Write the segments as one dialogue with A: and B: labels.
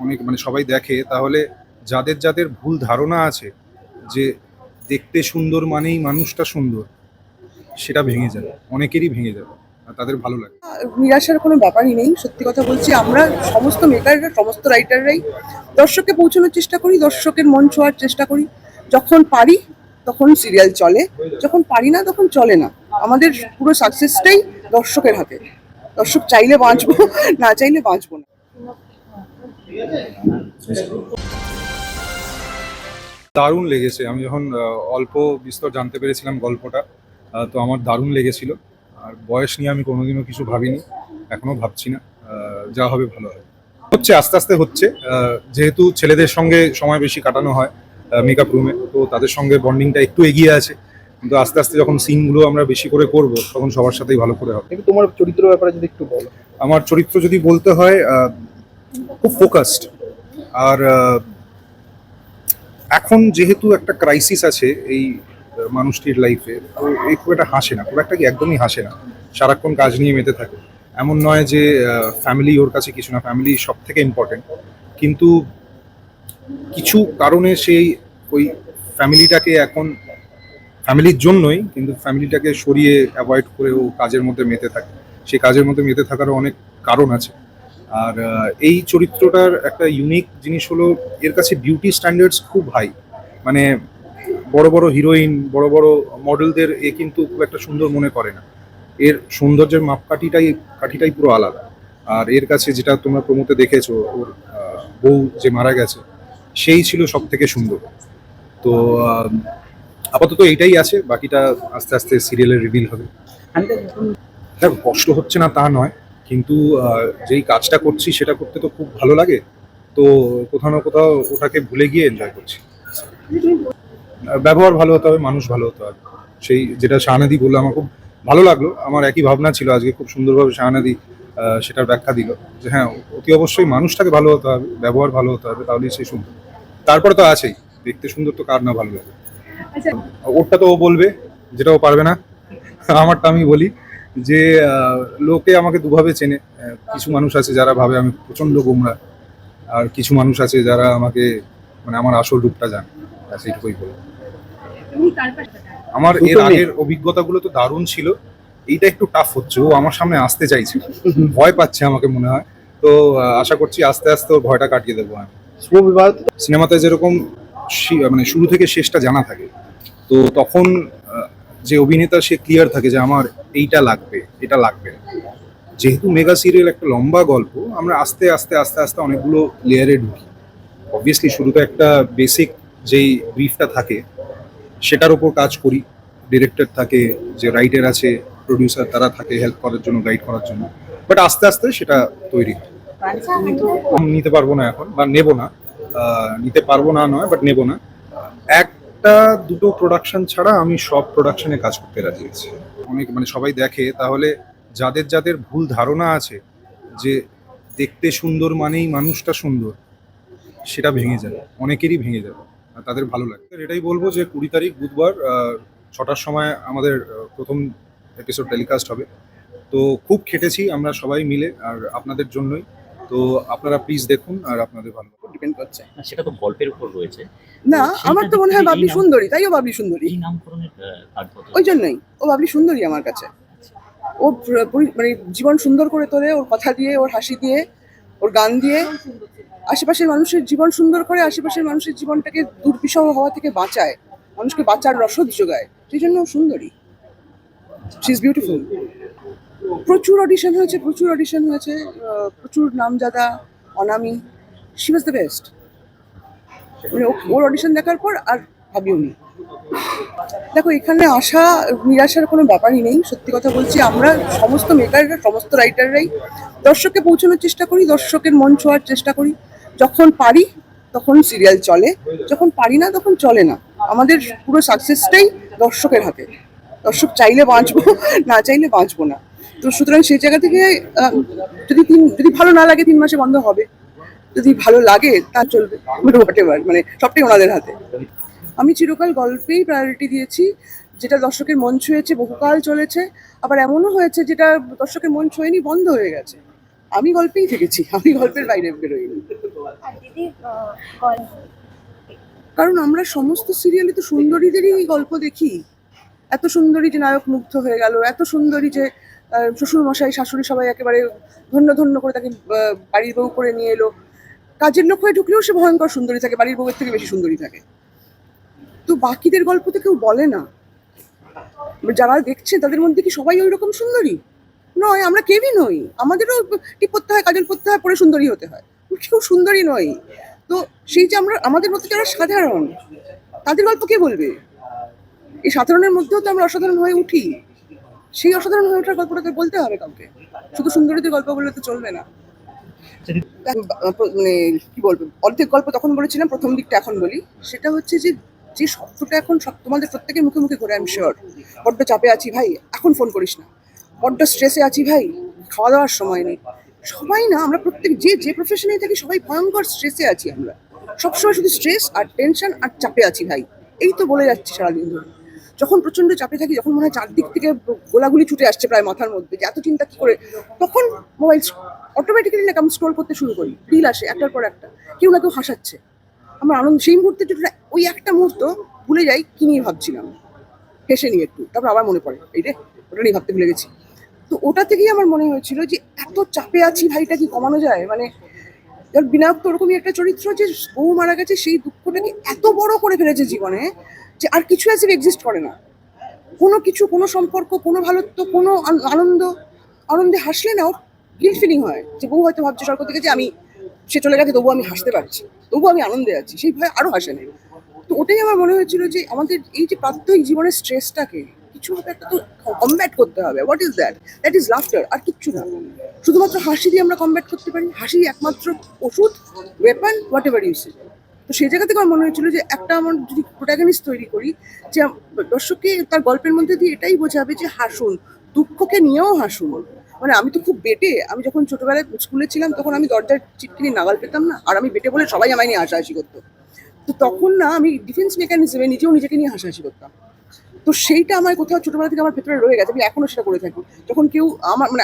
A: অনেক মানে সবাই দেখে, তাহলে যাদের যাদের ভুল ধারণা আছে যে দেখতে সুন্দর মানেই মানুষটা সুন্দর, সেটা ভেঙে যাবে, অনেকেরই ভেঙে যাবে আর তাদের ভালো লাগে।
B: নিরাশার কোনো ব্যাপারই নেই। সত্যি কথা বলছি, আমরা সমস্ত মেকাররা, সমস্ত রাইটাররাই দর্শককে পৌঁছানোর চেষ্টা করি, দর্শকের মন ছোঁয়ার চেষ্টা করি। যখন পারি তখন সিরিয়াল চলে, যখন পারি না তখন চলে না। আমাদের পুরো সাকসেসটাই দর্শকের হাতে। দর্শক চাইলে বাঁচবো, না চাইলে বাঁচবো না।
A: দারুণ লেগেছে। আমি যখন অল্প বিস্তর জানতে পেরেছিলাম গল্পটা, তো আমার দারুণ লেগেছিল। আর বয়স নিয়ে আমি কোনোদিনও কিছু ভাবিনি, এখনো ভাবছি না। যা হবে ভালো হবে, হচ্ছে আস্তে আস্তে হচ্ছে। যেহেতু ছেলেদের সঙ্গে সময় বেশি কাটানো হয় মেকআপ রুমে, তো তাদের সঙ্গে বন্ডিংটা একটু এগিয়ে আছে। কিন্তু আস্তে আস্তে যখন সিনগুলো আমরা বেশি করে করব, তখন সবার সাথেই ভালো করে হবে।
C: কিন্তু তোমার চরিত্র ব্যাপারে যদি একটু বলো।
A: আমার চরিত্র যদি বলতে হয়, খুব ফোকাসড। আর এখন যেহেতু একটা ক্রাইসিস আছে এই মানুষটির লাইফে, তো এই খুব একটা হাসে না, খুব একটা কি একদমই হাসে না, সারাক্ষণ কাজ নিয়ে মেতে থাকে। এমন নয় যে ফ্যামিলি ওর কাছে কিছু না, ফ্যামিলি সব থেকে ইম্পর্টেন্ট। কিন্তু কিছু কারণে সেই ওই ফ্যামিলিটাকে এখন, ফ্যামিলির জন্যই কিন্তু ফ্যামিলিটাকে সরিয়ে অ্যাভয়েড করে ও কাজের মধ্যে মেতে থাকে। সেই কাজের মধ্যে মেতে থাকারও অনেক কারণ আছে। আর এই চরিত্রটার একটা ইউনিক জিনিস হলো, এর কাছে বিউটি স্ট্যান্ডার্ডস খুব হাই। মানে বড় বড় হিরোইন, বড় বড় মডেলদের এ কিন্তু খুব একটা সুন্দর মনে করে না। এর সৌন্দর্যের কাঠিটাই পুরো আলাদা। আর এর কাছে যেটা তোমরা প্রমোতে দেখেছো, ওর বউ যে মারা গেছে, সেই ছিল সব থেকে সুন্দর। তো আপাতত এইটাই আছে, বাকিটা আস্তে আস্তে সিরিয়ালে রিভিল হবে। দেখো, কষ্ট হচ্ছে না তা নয়, কিন্তু যেই কাজটা করছি সেটা করতে তো খুব ভালো লাগে। তো কোথাও না কোথাও ওটাকে ভুলে গিয়ে এনজয় করছি। ব্যবহার ভালো হতে হবে, মানুষ ভালো হতে হবে। সেই যেটা শাহানাদি বললো, আমার খুব ভালো লাগলো। আমার একই ভাবনা ছিল, আজকে খুব সুন্দরভাবে শাহানাদি সেটার ব্যাখ্যা দিল যে হ্যাঁ, অতি অবশ্যই মানুষটাকে ভালো হতে হবে, ব্যবহার ভালো হতে হবে, তাহলেই সে সুন্দর। তারপরে তো আছেই, দেখতে সুন্দর তো কার না ভালো লাগে। ওরটা তো ও বলবে, যেটা ও পারবে না। আমারটা আমি বলি যে লোকে আমাকে দুভাবে চেনে। কিছু মানুষ আছে যারা ভাবে আমি প্রচন্ড গোমরা, আর কিছু মানুষ আছে যারা আমাকে মানে আমার আসল রূপটা জানে। সেইটুকুই বলবো। আমার এর আগের অভিজ্ঞতাগুলো তো দারুণ ছিল, এইটা একটু টাফ হচ্ছে। ও আমার সামনে আসতে চাইছে, ভয় পাচ্ছে আমাকে মনে হয়। তো আশা করছি আস্তে আস্তে ওর ভয়টা কাটিয়ে দেবো আমি। সিনেমাতে যেরকম মানে শুরু থেকে শেষটা জানা থাকে, তো তখন যে অভিনেতা সে ক্লিয়ার থাকে যে আমার এইটা লাগবে, এটা লাগবে না। যেহেতু মেগা সিরিয়াল একটা লম্বা গল্প, আমরা আস্তে আস্তে আস্তে আস্তে অনেকগুলো লেয়ারে ঢুকি। অবভিয়াসলি শুরুতে একটা বেসিক যেই ব্রিফটা থাকে সেটার উপর কাজ করি। ডিরেক্টর থাকে, যে রাইটার আছে, প্রডিউসার, তারা থাকে হেল্প করার জন্য, গাইড করার জন্য। বাট আস্তে আস্তে সেটা তৈরি হয়। নিতে পারবো না এখন, বা নেবো না। নিতে পারবো না নয়, বাট নেবো না। একটা দুটো প্রোডাকশন ছাড়া আমি সব প্রোডাকশনে কাজ করতে রাজি আছি। অনেক মানে সবাই দেখে, তাহলে যাদের যাদের ভুল ধারণা আছে যে দেখতে সুন্দর মানেই মানুষটা সুন্দর, সেটা ভেঙে যাবে, অনেকেরই ভেঙে যাবে আর তাদের ভালো লাগে। এটাই বলবো যে 20 তারিখ বুধবার 6টার সময় আমাদের প্রথম এপিসোড টেলিকাস্ট হবে। তো খুব খেটেছি আমরা সবাই মিলে, আর আপনাদের জন্যই। তো আপনারা প্লিজ দেখুন, আর আপনাদের ভালো
B: ডিপেন্ড করছে
D: না, সেটা তো গল্পের উপর রয়েছে।
B: না, আমার তো মনে হয় বাবলি সুন্দরী, তাইও বাবলি সুন্দরী।
D: এই নামকরণের তাৎপর্য
B: ওই জন্যই ও বাবলি সুন্দরী আমার কাছে। ও মানে জীবন সুন্দর করে তোলে, ওর কথা দিয়ে, ওর হাসি দিয়ে, ওর গান দিয়ে আশেপাশের মানুষের জীবন সুন্দর করে, আশেপাশের মানুষের জীবনটাকে দুর্বিষহ হওয়া থেকে বাঁচায়, মানুষকে বাঁচার রসদ যোগায়। সেই জন্য ও সুন্দরী, শি ইজ বিউটিফুল। প্রচুর অডিশন হয়েছে, প্রচুর নামজাদা, অনামি। She was the best. মানে ওর অডিশন দেখার পর আর ভাবিও নি। দেখো, এখানে আশা নিরাশার কোনো ব্যাপারই নেই। সত্যি কথা বলছি, আমরা সমস্ত মেকাররা, সমস্ত রাইটাররাই দর্শককে পৌঁছানোর চেষ্টা করি, দর্শকের মন ছোঁয়ার চেষ্টা করি। যখন পারি তখন সিরিয়াল চলে, যখন পারি না তখন চলে না। আমাদের পুরো সাকসেসটাই দর্শকের হাতে। দর্শক চাইলে বাঁচবো, না চাইলে বাঁচবো না। তো সুতরাং সেই জায়গা থেকে যদি ভালো না লাগে 3 মাসে বন্ধ হবে, যদি ভালো লাগে তা চলবে, হোয়াটএভার, মানে সবটাই ওনাদের হাতে। আমি চিরকাল গল্পেই প্রায়োরিটি দিয়েছি, যেটা দর্শকের মন ছুঁয়েছে, বহুকাল চলেছে। আবার এমনও হয়েছে যেটা দর্শকের মন ছোঁয়নি, বন্ধ হয়ে গেছে। আমি গল্পেই থেকেছি, আমি গল্পের বাইরে বেরোইনি।
E: আর দিদি গল্প
B: কারণ আমরা সমস্ত সিরিয়ালে তো সুন্দরীদেরই গল্প দেখি। এত সুন্দরী যে নায়ক মুগ্ধ হয়ে গেল, এত সুন্দরী যে শ্বশুর মশাই শাশুড়ি সবাই একেবারে ধন্য ধন্য করে তাকে বাড়ির বউ করে নিয়ে এলো। কাজের লোক হয়ে ঢুকলেও সে ভয়ঙ্কর সুন্দরী থাকে, বাড়ির বউয়ের থেকে বেশি সুন্দরী থাকে। তো বাকিদের গল্প তো কেউ বলে না। যারা দেখছে তাদের মধ্যে কি সবাই ওই রকম সুন্দরী? নয়, আমরা কেউই নই। আমাদেরও টিপ করতে হয়, কাজল করতে হয়, পরে সুন্দরী হতে হয়। কেউ সুন্দরী নয়। তো সেই যে আমরা আমাদের মধ্যে যারা সাধারণ, তাদের গল্প কে বলবে? এই সাধারণের মধ্যেও তো আমরা অসাধারণ হয়ে উঠি। সেই অসাধারণ হয়ে ওঠার গল্পটাকে বলতে হবে কাউকে, শুধু সুন্দরীদের গল্প বললে তো চলবে না। মানে কি বলবো, অর্ধেক গল্প তখন বলেছিলাম, প্রথম দিকটা এখন বলি। সেটা হচ্ছে যে যে শব্দটা এখন সব তোমাদের প্রত্যেকের মুখে মুখে ঘুরে, আমি শিওর, বড্ড চাপে আছি ভাই, এখন ফোন করিস না। বড্ড স্ট্রেসে আছি ভাই, খাওয়া দাওয়ার সময় নেই। সবাই না, আমরা প্রত্যেক যে যে প্রফেশনেই থাকি সবাই ভয়ঙ্কর স্ট্রেসে আছি। আমরা সবসময় শুধু স্ট্রেস আর টেনশন আর চাপে আছি ভাই, এই তো বলে যাচ্ছি সারাদিন ধরে। যখন প্রচন্ড চাপে থাকি, যখন মনে হয় চারদিক থেকে গোলাগুলি ছুটে আসছে প্রায় মাথার মধ্যে, যে এত চিন্তা কি করে, তখন মোবাইল অটোমেটিক্যালি না আমি স্ক্রল করতে শুরু করি। রিল আসে একটার পর একটা, কেউ না কেউ হাসাচ্ছে। আমার আনন্দ সেই মুহূর্তে যদি ওই একটা মুহূর্ত ভুলে যাই কি নিয়ে ভাবছিলাম, হেসে নিই একটু, তারপর আবার মনে পড়ে এই রে ওটা নিয়ে ভাবতে ভুলে গেছি। তো ওটা থেকেই আমার মনে হয়েছিল যে এত চাপে আছি ভাইটা কি কমানো যায়। মানে বিনায়ক তো ওরকমই একটা চরিত্র, যে বউ মারা গেছে সেই দুঃখটাকে এত বড় করে ফেলেছে জীবনে, যে আর কিছু অ্যাজ এক্সিস্ট করে না। কোনো কিছু, কোনো সম্পর্ক, কোনো ভালোত্ব, কোনো আনন্দে হাসলে না ওর গিল্ট ফিলিং হয়, যে বউ হয়তো ভাবছে স্বর্গ থেকে যে আমি, সে চলে গেছে তবুও আমি হাসতে পারছি, তবুও আমি আনন্দে আছি, সেই ভয় আরো হাসে না। তো ওটাই আমার মনে হয়েছিল যে আমাদের এই যে প্রাত্যহিক জীবনের স্ট্রেসটাকে কিছুভাবে একটা তো কমব্যাট করতে হবে। What is that? That is laughter, আর কিচ্ছু না। শুধুমাত্র হাসি দিয়ে আমরা কমব্যাট করতে পারি। হাসি একমাত্র ওষুধ, ওয়েপন, হোয়াট এভার ইউজ। তো সেই জায়গা থেকে আমার মনে হয়েছিল যে একটা আমার যদি প্রোটাগনিস্ট তৈরি করি, যে দর্শককে তার গল্পের মধ্যে দিয়ে এটাই বোঝাবে যে হাসুন, দুঃখকে নিয়েও হাসুন। মানে আমি তো খুব বেটে, আমি যখন ছোটবেলায় স্কুলে ছিলাম তখন আমি দরজার চিটকিনি নাগাল পেতাম না, আর আমি বেটে বলে সবাই আমায় নিয়ে হাসাহাসি করতো। তো তখন না আমি ডিফেন্স মেকানিজমে নিজেও নিজেকে নিয়ে হাসাহাসি করতাম। তো সেইটা আমার কোথাও ছোটবেলা থেকে আমার ভেতরে রয়ে গেছে, আমি এখনো সেটা করে থাকি। যখন কেউ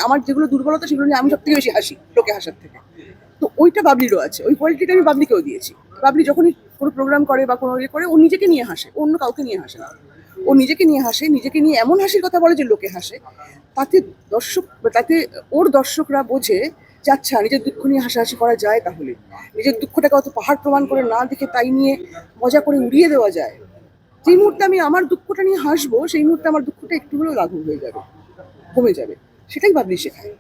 B: আমার যেগুলো দুর্বলতা, সেগুলো নিয়ে আমি সব থেকে বেশি হাসি লোকে হাসার থেকে। তো ওইটা বাবলিরও আছে, ওই কোয়ালিটিটা আমি বাবলিকেও দিয়েছি। বাবলি যখনই কোনো প্রোগ্রাম করে বা কোনো ইয়ে করে, ও নিজেকে নিয়ে হাসে, অন্য কাউকে নিয়ে হাসে না। ও নিজেকে নিয়ে হাসে, নিজেকে নিয়ে এমন হাসির কথা বলে যে লোকে হাসে। তাতে ওর দর্শকরা বোঝে যে আচ্ছা, নিজের দুঃখ নিয়ে হাসাহাসি করা যায়। তাহলে নিজের দুঃখটাকে অত পাহাড় প্রমাণ করে না দেখে তাই নিয়ে মজা করে উড়িয়ে দেওয়া যায়। যেই মুহূর্তে আমি আমার দুঃখটা নিয়ে হাসবো, সেই মুহূর্তে আমার দুঃখটা একটু হলেও লাঘব হয়ে যাবে, কমে যাবে। সেটাই বাবলি শেখায়।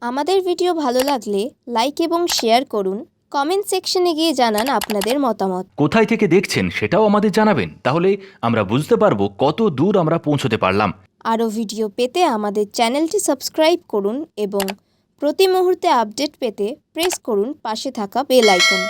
F: আমাদের ভিডিও ভালো লাগলে লাইক এবং শেয়ার করুন। কমেন্ট সেকশনে গিয়ে জানান আপনাদের মতামত।
G: কোথায় থেকে দেখছেন সেটাও আমাদের জানাবেন, তাহলে আমরা বুঝতে পারবো কত দূর আমরা পৌঁছতে পারলাম।
F: আরও ভিডিও পেতে আমাদের চ্যানেলটি সাবস্ক্রাইব করুন এবং প্রতি মুহূর্তে আপডেট পেতে প্রেস করুন পাশে থাকা বেল আইকন।